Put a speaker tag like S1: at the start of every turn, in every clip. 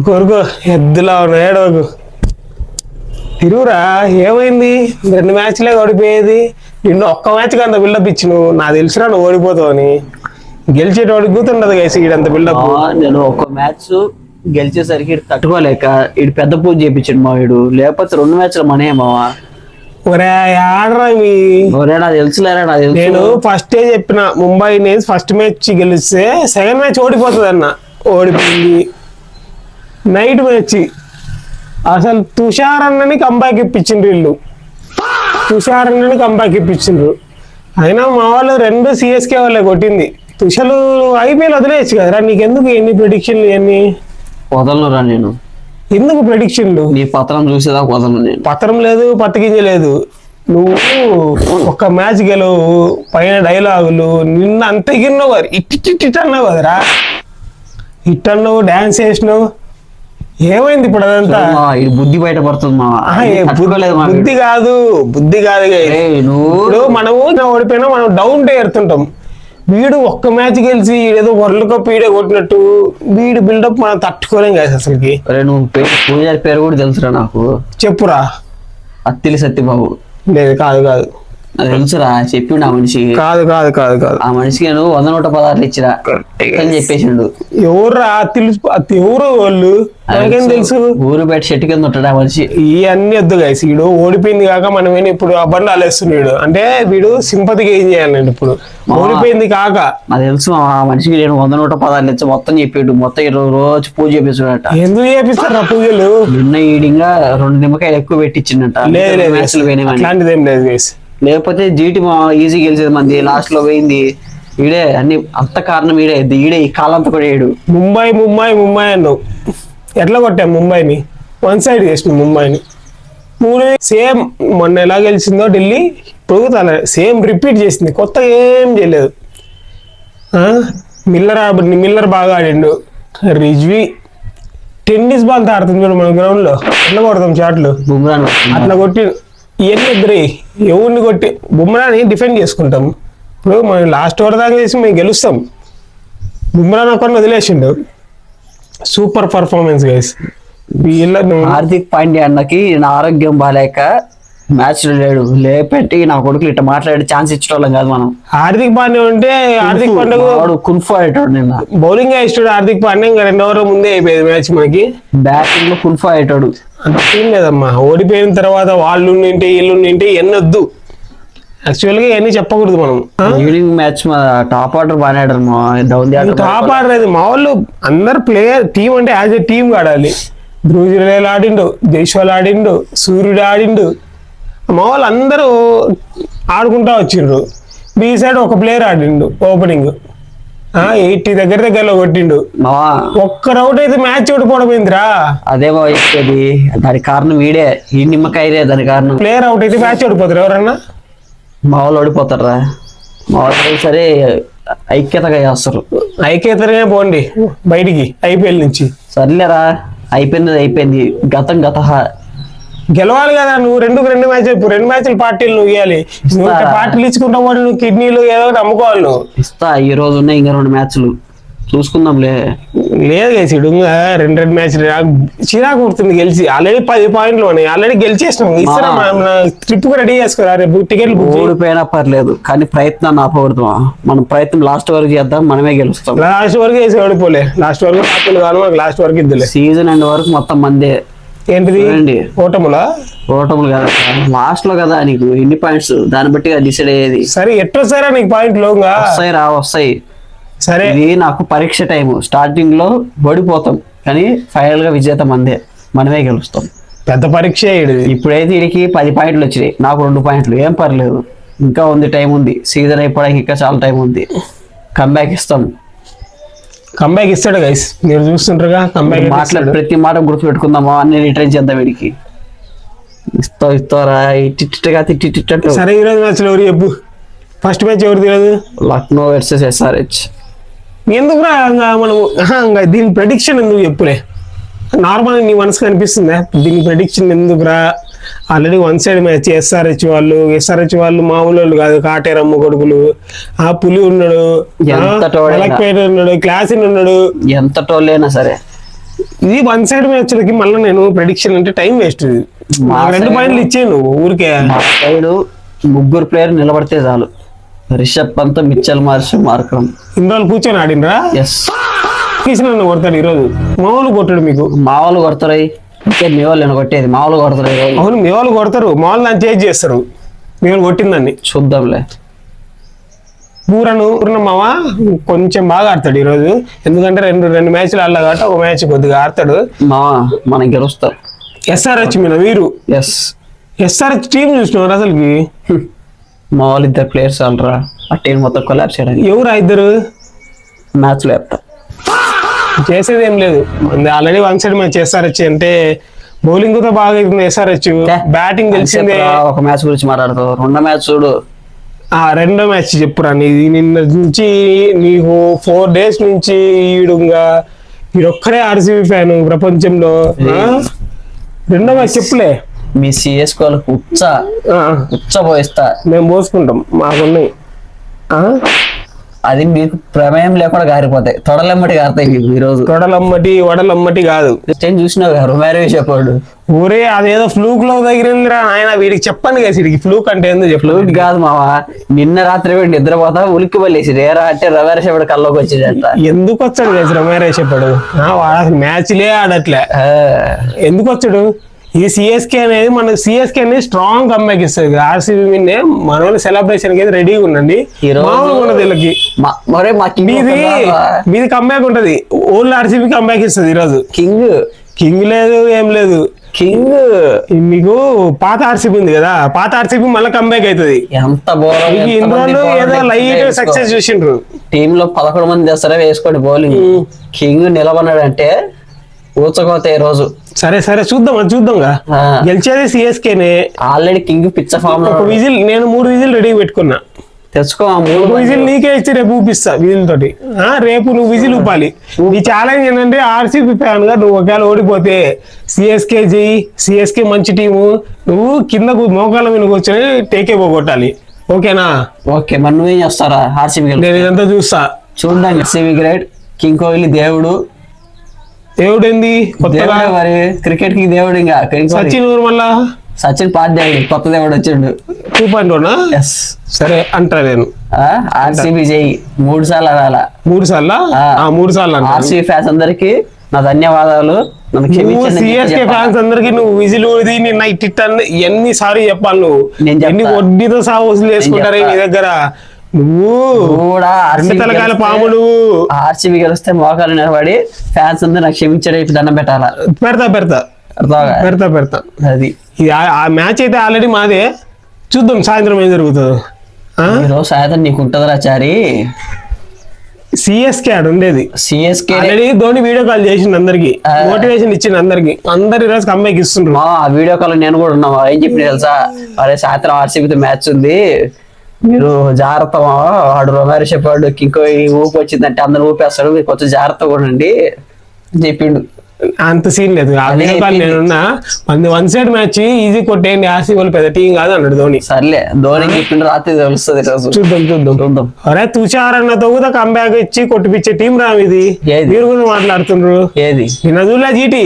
S1: కొరుకు ఎద్దులా ఏడవకు తిరుగురా. ఏమైంది? 2 మ్యాచ్లే ఓడిపోయేది. నిన్ను ఒక్క మ్యాచ్కి అంత బిల్డప్ ఇచ్చి నాకు తెలుసురా నువ్వు ఓడిపోతావు అని. గెలిచేటోడికి గుర్తుండదు కదా ఈడంత బిల్డప్.
S2: నేను ఒక్క మ్యాచ్ గెలిచేసరికి తట్టుకోలేక ఇటు పెద్ద పూజ చేయించాడు మా వీడు. లేకపోతే 2 మ్యాచ్లు మనే మావా.
S1: ఒరే ఆడరా
S2: నాకు తెలుసులేరా. నాకు తెలుసు.
S1: నేను ఫస్టే చెప్పిన ముంబై ఇండియన్స్ ఫస్ట్ మ్యాచ్ గెలిస్తే సెకండ్ మ్యాచ్ ఓడిపోతుంది అన్న. ఓడిపోయింది. నైట్ మ్యాచ్ అసలు తుషార్ అన్నని కంబ్యాక్ ఇప్పించిండ్రు వీళ్ళు. అయినా మా వాళ్ళు 2 సిఎస్కే వాళ్ళే కొట్టింది. తుషాలు ఐపీఎల్ వదిలేయచ్చు కదరా. నీకెందుకు ఎన్ని ప్రెడిక్షన్లు ఇవన్నీ?
S2: వదలనురా నేను.
S1: ఎందుకు ప్రెడిక్షన్లు?
S2: నీ పత్రం చూసేదా వదలను నేను.
S1: పత్రం లేదు, పత్తికింజ లేదు. నువ్వు ఒక్క మ్యాచ్ గెలవు, పైన డైలాగులు నిన్న అంత ఎగిరినావు కదా. ఇట్ అన్నావు కదరా. ఇట్ అన్నావు, డాన్స్ చేసినావు. ఏమైంది ఇప్పుడు అదంతా?
S2: బుద్ధి బయటపడుతుంది
S1: బుద్ధి కాదు ఇప్పుడు మనము ఓడిపోయినా మనం డౌన్ డే ఎడుతుంటాం. వీడు ఒక్క మ్యాచ్ గెలిచి ఏదో వరల్డ్ కప్ వీడే కొట్టినట్టు వీడు బిల్డప్ మనం తట్టుకోలేం కదా అసలుకి.
S2: నువ్వు పూజారి పేరు కూడా తెలుసురా నాకు.
S1: చెప్పురా.
S2: అత్తిలి సత్యబాబు.
S1: లేదు కాదు
S2: అది తెలుసురా. చెప్పిండు ఆ మనిషి.
S1: కాదు ఆ
S2: మనిషికి నేను 100 నోట 16 ఇచ్చిరా అని చెప్పేసిండు.
S1: ఎవర్రా ఎవరు వాళ్ళు? నాకేం తెలుసు.
S2: ఊరు బయట చెట్టు కింద ఉంటాడు ఆ మనిషి.
S1: ఇవన్నీ వద్దు గైస్. వీడు ఓడిపోయింది కాక మనమేనా ఇప్పుడు ఆ బండి అలేస్తున్నాడు అంటే వీడు సింపతిగా ఏం చేయాలండి ఇప్పుడు. ఓడిపోయింది కాక
S2: నాకు తెలుసు. ఆ మనిషికి నేను 100 నోట 16 ఇచ్చి మొత్తం చెప్పాడు. మొత్తం రోజు పూజ చేపిస్తాడట.
S1: ఎందుకు చేపిస్తారా పూజలు?
S2: నిన్న ఈడింగా 2 నిమ్మకాయలు ఎక్కువ పెట్టించిండట.
S1: అట్లాంటిది ఏం లేదు గైస్.
S2: లేకపోతే జీటీ ఈజీ గెలిచేది మంది. లాస్ట్ లో పోయింది ఈడే. అన్ని అంత కారణం ఈడే ఈ కాలంతా కూడా ఏడు.
S1: ముంబై అన్నావు. ఎట్లా కొట్టాం ముంబైని? 1 సైడ్ చేసిన ముంబైని. 3 సేమ్ మొన్న ఎలా గెలిచిందో ఢిల్లీ ఇప్పుడు సేమ్ రిపీట్ చేసింది. కొత్తగా ఏం చేయలేదు. మిల్లర్ బాగా ఆడిండు. రిజ్వీ టెన్నిస్ బాల్ ఆడుతుంది చూడు మన గ్రౌండ్ లో. ఎట్లా కొడతాం షాట్లు అట్లా కొట్టి ఇవన్నీ ఇద్దరు ఎవరిని కొట్టి బుమ్రాని డిఫెండ్ చేసుకుంటాం. ఇప్పుడు మనం లాస్ట్ ఓవర్ దాకా చేసి మేము గెలుస్తాం. బుమ్రాని ఒకరిని వదిలేసిండు. Super performance guys.
S2: Hardik Pandya అన్నకి నా ఆరోగ్యం బాగాలేక మ్యాచ్ లేడు. లేపెట్టి నా కొడుకులు ఇట్లా మాట్లాడే ఛాన్స్ ఇచ్చేటోళ్ళం కాదు మనం.
S1: హార్దిక్ పాండ్యా ఉంటే హార్దిక్ పాండ్యా
S2: కున్ఫు అయ్యేటోడు. నిన్న
S1: బౌలింగ్ వేస్తాడు హార్దిక్ పాండ్యా. ఇంకా 2 ఓవర్ల ముందే అయిపోయేది మ్యాచ్ మనకి.
S2: బ్యాటింగ్ లో కున్ఫు అయ్యేటోడు.
S1: అంత ఏం లేదమ్మా. ఓడిపోయిన తర్వాత వాళ్ళు వీళ్ళు ఎన్ని వద్దు. యాక్చువల్ గా ఇవన్నీ చెప్పకూడదు మనం.
S2: ఈవినింగ్ మ్యాచ్ టాప్ ఆర్డర్ బాగా ఆడారు.
S1: టాప్ ఆర్డర్ అది మా వాళ్ళు అందరు ప్లేయర్ టీం అంటే యాజ్ ఏ టీం ఆడాలి. ధ్రువ్ జురేల్ ఆడిండు, జైస్వాల్ ఆడిండు, సూర్యుడు ఆడిండు. మా వాళ్ళు అందరూ ఆడుకుంటా వచ్చిండ్రు. బీ సైడ్ ఒక ప్లేయర్ ఆడిండు ఓపెనింగ్. 80 దగ్గరలో కొట్టిండు. ఒక్క రౌట్ అయితే మ్యాచ్ ఓడిపోవడమేందిరా?
S2: అదే చెప్పేది. దానికి కారణం వీడే. ఈ నిమ్మకాయదే దాని కారణం.
S1: ప్లేయర్ అవుట్ అయితే మ్యాచ్ ఓడిపోతారు ఎవరన్నా?
S2: మా వాళ్ళు ఓడిపోతారా? మా వాళ్ళు సరే ఐక్యతగా చేస్తారు.
S1: ఐక్యతనే పోండి బయటికి ఐపీఎల్ నుంచి.
S2: సర్లేరా, అయిపోయింది. గతం
S1: గెలవాలి కదా. నువ్వు 2 మ్యాచ్లు 2 మ్యాచ్లు పార్టీలు నువ్వు ఇవ్వాలి. నువ్వు పార్టీలు ఇచ్చుకుంటావు వాడు. నువ్వు కిడ్నీలు ఏదో అమ్ముకోవాలి. నువ్వు
S2: ఇస్తా. ఈ రోజు ఉన్నాయి ఇంకా 2 మ్యాచ్లు చూసుకుందాంలే.
S1: లేదు గెలిచాడు 2 మ్యాచ్లు. చిరాకు కుడుతుంది గెలిచి. ఆల్రెడీ 10 పాయింట్లు ఉన్నాయి. ఆల్రెడీ గెలిచేసినాం. ఇస్తారా ట్రిప్ రెడీ చేసుకోరా. రేపు టికెట్లు
S2: ఓడిపోయినా పర్లేదు కానీ ప్రయత్నాన్ని ఆపకూడదు. మనం ప్రయత్నం లాస్ట్ వరకు చేద్దాం. మనమే గెలుస్తాం.
S1: లాస్ట్ వరకు వేసి ఓడిపోలే. లాస్ట్ వరకు పార్టీలు కాదు మనకు. లాస్ట్ వరకు ఇద్దులే.
S2: సీజన్ ఎండ్ వరకు మొత్తం మందే.
S1: ఏంటిది ఓటములు
S2: కదా లాస్ట్ లో కదా. నీకు ఎన్ని పాయింట్స్ దాన్ని బట్టి డిసైడ్ అయ్యేది.
S1: సరే ఎట్లా నీకు పాయింట్లు
S2: వస్తాయి.
S1: సరే
S2: ఇది నాకు పరీక్ష టైం. స్టార్టింగ్ లో ఓడిపోతాం కానీ ఫైనల్ గా విజేత మందే. మనమే గెలుస్తాం.
S1: పెద్ద పరీక్ష.
S2: ఇప్పుడైతే వీడికి 10 పాయింట్లు వచ్చినాయి. నాకు 2 పాయింట్లు. ఏం పర్లేదు. ఇంకా ఉంది, టైం ఉంది. సీజన్ అయిపోవడానికి ఇంకా చాలా టైం ఉంది. కంబ్యాక్ ఇస్తాం.
S1: కంబ్యాక్ ఇస్తాడు గైస్. మీరు చూస్తుంటారుగా కంబ్యాక్.
S2: మాట్లాడు ప్రతి మాట గుర్తు పెట్టుకుందామా. అన్ని రిటర్న్ చేద్దాం వీడికి. ఇస్తారా ఇట్టిగా తిట్టిట్టు.
S1: సరే ఈరోజు మ్యాచ్ ఎవరు చెప్పు. ఫస్ట్ మ్యాచ్ ఎవరు తెలియదు?
S2: Lucknow versus SRH.
S1: ఎందుకురా మనం దీని ప్రెడిక్షన్ ఎందుకు చెప్పులే, నార్మల్ నీ మనసుకు అనిపిస్తుందా దీని ప్రెడిక్షన్ ఎందుకురా? Already one side match SRH వాళ్ళు మామూలు వాళ్ళు కాదు, కాటేరమ్మ కొడుకులు. ఆ పులి ఉన్నాడు, మలక్పేట ఉన్నాడు, క్లాసిన్ ఉన్నాడు,
S2: ఎంత టోళ్ళైనా సరే
S1: ఇది వన్ సైడ్ మ్యాచ్లకి మళ్ళీ నేను ప్రెడిక్షన్ అంటే టైం వేస్ట్. 2 పాయింట్లు ఇచ్చాను ఊరికే.
S2: సైడ్ 3 ప్లేయర్ నిలబడితే చాలు, రిషబ్ పంత్, మిచ్చల్ మార్కరం
S1: ఇన్ని రోజులు కూర్చొని ఆడినరా?
S2: ఎస్,
S1: కిషన్ కొడతాడు ఈరోజు, మామూలు కొట్టాడు. మీకు
S2: మామూలు కొడతారు, మీ వాళ్ళు కొట్టేది మామూలు కొడతారు.
S1: అవును మీ వాళ్ళు కొడతారు, మామూలు దాన్ని చేంజ్ చేస్తారు. మీ వాళ్ళు కొట్టిందాన్ని
S2: చూద్దాంలే.
S1: పూర్ణమావ కొంచెం బాగా ఆడతాడు ఈరోజు, ఎందుకంటే రెండు మ్యాచ్లు ఆడలా కాబట్టి ఒక మ్యాచ్ కొద్దిగా ఆడతాడు.
S2: మనం గెలుస్తాం.
S1: ఎస్ఆర్హెచ్ మీద వీరు
S2: ఎస్,
S1: ఎస్ఆర్హెచ్ టీం చూసినారు అసలుకి.
S2: మా వాళ్ళు 2 ప్లేయర్స్ ఆడరా, ఆ టీం మొత్తం కొలాప్స్ చేయడానికి.
S1: ఎవరు 2
S2: మ్యాచ్ లో చెప్తా,
S1: చేసేది ఏం లేదు. Already one side match SRH అంటే బౌలింగ్ తో బాగా అవుతుంది ఎస్ఆర్హెచ్, బ్యాటింగ్ తెలిసిందే.
S2: ఒక మ్యాచ్ గురించి మాట్లాడతావు, 2వ మ్యాచ్ చూడు.
S1: 2వ మ్యాచ్ చెప్పురా నీది. నిన్న నుంచి నీకు 4 days నుంచి ఈడొక్కడే ఆర్సీబీ ఫ్యాన్ ప్రపంచంలో. 2వ మ్యాచ్ చెప్పులే.
S2: మీ సిఎస్కో ఉచ్చ పోయిస్తా,
S1: మేము పోసుకుంటాం, మాకున్నాయి.
S2: అది మీకు ప్రమేయం లేకుండా గారిపోతాయి, తొడలమ్మటి గారుతాయి మీకు ఈరోజు.
S1: వడలమ్మటి కాదు.
S2: చూసినావు గారు మ్యారేజ్ చెప్పాడు,
S1: ఊరే అదేదో ఫ్లూక్ లో తగిలిందిరా ఆయన. వీడికి చెప్పండి కదా వీడికి ఫ్లూక్ అంటే ఎందుకు
S2: ఫ్లూక్ కాదు మావా. నిన్న రాత్రి వీడు నిద్రపోతా ఉలిక్కి పల్లేసి రేరా అంటే రవేరేసేపడు కల్లోకి వచ్చేదంట.
S1: ఎందుకు వచ్చాడు కదా రమేరేసేపడు, వాడు మ్యాచ్లే ఆడట్లే. ఎందుకు వచ్చాడు? ఈ సిఎస్కే అనేది మన సిఎస్కే అనేది స్ట్రాంగ్ కంబ్యాక్ ఇస్తుంది. ఆర్సీబీ మీదే మన వాళ్ళు సెలబ్రేషన్ కి రెడీగా ఉండండి. వీళ్ళకి మీది కంబ్యాక్ ఉంటది, ఓల్డ్ ఆర్సీబీ కంబ్యాక్ ఇస్తుంది ఈరోజు. కింగ్ లేదు ఏం లేదు.
S2: కింగ్
S1: మీకు పాత ఆర్సీబీ ఉంది కదా, పాత ఆర్సీబీ మళ్ళీ కంబ్యాక్ అవుతుంది.
S2: ఎంత
S1: ఇన్ని రోజులు ఏదో లైట్ సక్సెస్ చూసిండ్రు.
S2: టీమ్ లో 11 మంది చేస్తారా వేసుకోండి బౌలింగ్. కింగ్ నిలబడినాడంటే ఊచకోతే ఈ రోజు.
S1: సరే చూద్దాంగా. గెలిచేది సిఎస్కేనే.
S2: ఆల్రెడీ కింగ్ పిచ్చ ఫామ్ లో.
S1: నేను 3 విజిల్ రెడీ పెట్టుకున్నా,
S2: తెచ్చుకో.
S1: 3 విజిల్ నీకే ఇచ్చి రేపు ఊపిస్తా విజిల్ తోటి. రేపు నువ్వు విజిల్ ఊపాలి. నీ ఛాలెంజ్ ఏంటంటే ఆర్సీబీ ఫ్యాన్ గా నువ్వు ఒకవేళ ఓడిపోతే సిఎస్కే చెయ్యి, సిఎస్కే మంచి టీము, నువ్వు కిందకు మోకాల మీద కూర్చొని టేకే పోగొట్టాలి. ఓకేనా?
S2: ఓకే, మరి నువ్వేం చేస్తారా ఆర్సీబీ?
S1: నేను ఇదంతా చూస్తా.
S2: చూడండి, ఆర్సీబీ గ్రేట్, కింగ్ కోహ్లీ దేవుడు.
S1: దేవుడేంది కొత్తగా
S2: మరి క్రికెట్ కి దేవుడు. ఇంకా
S1: సచిన్ మళ్ళా
S2: సచిన్ పాత దేవుడు, కొత్త దేవుడు వచ్చిండు.
S1: 2.1. సరే అంటా నేను.
S2: ఆర్సీబీ చెయ్యి 3 సార్లు ఆడాలా.
S1: 3 సార్లు
S2: ఆర్సీబీ ఫ్యాన్స్ అందరికి నా ధన్యవాదాలు.
S1: సిఎస్కే ఫ్యాన్స్ అందరికి నువ్వు విజిల్ ఊది నిన్న ఎన్ని సార్లు చెప్పాలి, నువ్వు ఎన్ని వడ్డీతో సహా వసూలు చేసుకుంటారు నీ దగ్గర. నువ్వు
S2: కూడా
S1: తలకాయల పాము. నువ్వు
S2: ఆర్సీబీ గెలిస్తే మోకాలు నిలబడి ఫ్యాన్స్ అందరూ నాకు క్షమించడే దండం పెట్టాలా.
S1: పెడతా. అది ఆ మ్యాచ్ అయితే ఆల్రెడీ మాదే. చూద్దాం సాయంత్రం ఏం జరుగుతుందో.
S2: సాయంత్రం నీకు ఉంటదిరా చారి.
S1: సిఎస్కే ఆడు ఉండేది.
S2: CSK
S1: already Dhoni video call చేసిండు అందరికి, మోటివేషన్ ఇచ్చిండు అందరికి. అందరు ఈరోజు కంబ్యాక్ ఇస్తుండ్రు.
S2: ఆ వీడియో కాల్ నేను కూడా ఉన్నా. ఏం చెప్పి తెలుసా, అరే సాయంత్రం ఆర్సీబీతో మ్యాచ్ ఉంది, మీరు జాగ్రత్త. వాడు రొమారి చెప్పాడు ఇంకో ఊపి వచ్చిందంటే అందరు ఊపేస్తాడు, మీరు కొంచెం జాగ్రత్తగా ఉండండి చెప్పిండు.
S1: అంత సీన్ లేదు. ఆ వీడియో కాల్ నేనున్నా. వన్ సైడ్ మ్యాచ్ ఈజీ కొట్టేయండి, ఆర్సీబీ వాళ్ళు పెద్ద టీం కాదు అన్నాడు ధోని.
S2: సర్లే, ధోని చెప్పిండు, రాత్రి తెలుస్తుంది.
S1: చూద్దాం. అరే తుషారన్నతో కూడా కంబ్యాక్ ఇచ్చి కొట్టిపిచ్చే టీం రా ఇది. మీరు కూడా మాట్లాడుతుండ్రు.
S2: ఏది
S1: నదులా జీటి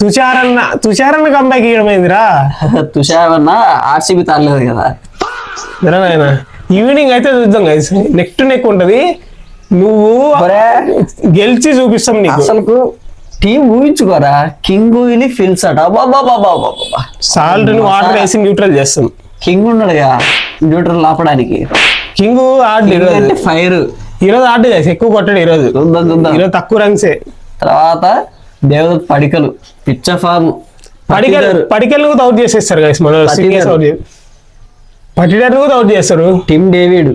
S1: తుషారన్న కంబ్యాక్ ఇవ్వడమైందిరా.
S2: తుషారన్న ఆర్సీబీ తాగలేదు కదా.
S1: ఈవినింగ్ అయితే చూద్దాం గైస్, నెక్ టు నెక్ ఉంటది. నువ్వు గెలిచి చూపిస్తాం నీకు.
S2: అసలు టీం ఊహించుకోరా, కింగ్ కోహ్లీ ఫిల్స్ అట.
S1: సాల్ట్ వాటర్ వేసి న్యూట్రల్ చేస్తాం.
S2: కింగ్ ఉన్నాడుగా న్యూట్రల్ ఆపడానికి.
S1: కింగ్ ఆడలేదు,
S2: ఫైర్
S1: ఈరోజు ఆడలేదు, ఎక్కువ కొట్టాడు ఈరోజు. ఈరోజు తక్కువ రన్సే.
S2: తర్వాత దేవదత్ పడికలు పిచ్చ ఫామ్.
S1: పడికల్ కూడా అవుట్ చేసేస్తారు గైస్. మన పటిడర్ కూడా అవుట్ చేస్తారు.
S2: టిమ్ డేవిడ్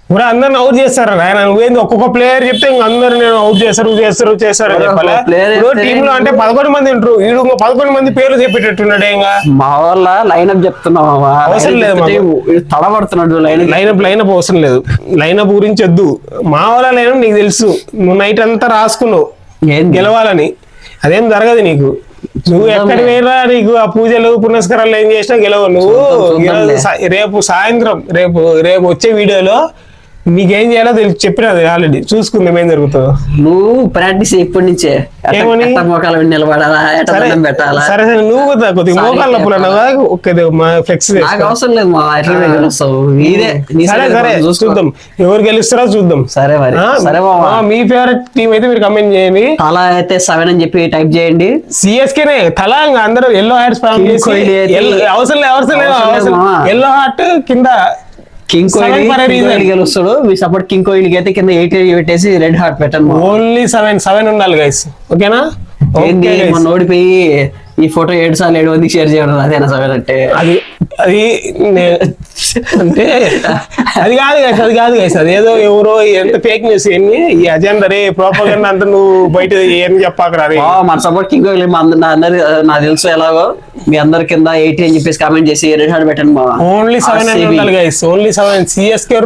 S1: ఇప్పుడు అందరిని అవుట్ చేస్తారు ఆయన, నువ్వేంది ఒక్కొక్క ప్లేయర్ చెప్తే ఇంక అందరు నేను అవుట్ చేస్తారు అని చెప్పాలి.
S2: player
S1: ఇప్పుడు టీమ్ లో అంటే 11 మంది ఉంటారు, వీడు ఇంకో 11 మంది పేర్లు చెప్పేటట్టున్నాడు. ఇంకా
S2: మా వాళ్ళ లైనప్ చెప్తున్నావు,
S1: అవసరం లేదు మాకు.
S2: తడబడుతున్నాడు
S1: లైనప్ అవసరం లేదు, లైనప్ గురించి వద్దు. మా వాళ్ళ లైనప్ నీకు తెలుసు, నువ్వు నైట్ అంతా రాసుకున్నావు గెలవాలని, అదేం జరగదు నీకు. నువ్వు ఎక్కడి పోయినా నీకు ఆ పూజలు పునస్కారాలు ఏం చేసినా గెలవు నువ్వు. రేపు సాయంత్రం రేపు వచ్చే వీడియోలో నీకేం చేయాలో చెప్పినది ఆల్రెడీ, చూసుకుందాం ఏం జరుగుతుందో.
S2: నువ్వు ప్రాక్టీస్ ఇప్పటి నుంచే
S1: ఏమని
S2: మోకాలు నిలబడాలా, పెట్టాలా.
S1: సరే కొద్దిగా మోకాళ్ళ నొప్పులు అన్నావు, ఫ్లెక్స్
S2: నాకు అవసరం లేదు మా ఎట్లా గెలుస్తావు.
S1: సరే చూద్దాం ఎవరు గెలుస్తారో చూద్దాం.
S2: సరే మరి సరే మామ,
S1: మీ ఫేవరెట్ టీం అయితే మీరు కమెంట్ చేయండి.
S2: అలా అయితే 7 అని చెప్పి టైప్ చేయండి.
S1: సిఎస్కేనే తలా అందరూ ఎల్లో హార్ట్స్ అవసరం లేదు. ఎల్లో హార్ట్ కింద
S2: కింగ్ కోహ్లీ గెలుస్తాడు. మీ సపోర్ట్ కింగ్ కోహ్లీకి అయితే కింద 8 పెట్టేసి రెడ్ హార్ట్ పెట్టండి.
S1: ఓన్లీ 7 ఉండాలి గైస్, ఓకేనా?
S2: ఏంది మొన్న ఓడిపోయి ఈ ఫోటో 7 సార్లు 7 మందికి షేర్ చేయడం అదేనా 7 అంటే?
S1: అది అంటే అది కాదు గైస్, అదేదో ఎవరో ఎంత ఫేక్ న్యూస్ ఏంటి ఈ అజెండా రే ప్రోపగండా అంతా నువ్వు బయట ఏం చెప్పాకరా.
S2: మన సపోర్ట్ కింగ్ కోహ్లీ నాకు తెలుసు ఎలాగో. మీ అందరి కింద 80 అని చెప్పేసి కామెంట్ చేసి రెడ్ హార్ట్ పెట్టండి.
S1: ఓన్లీ 7 ఉండాలి గైస్, ఓన్లీ 7. సిఎస్కే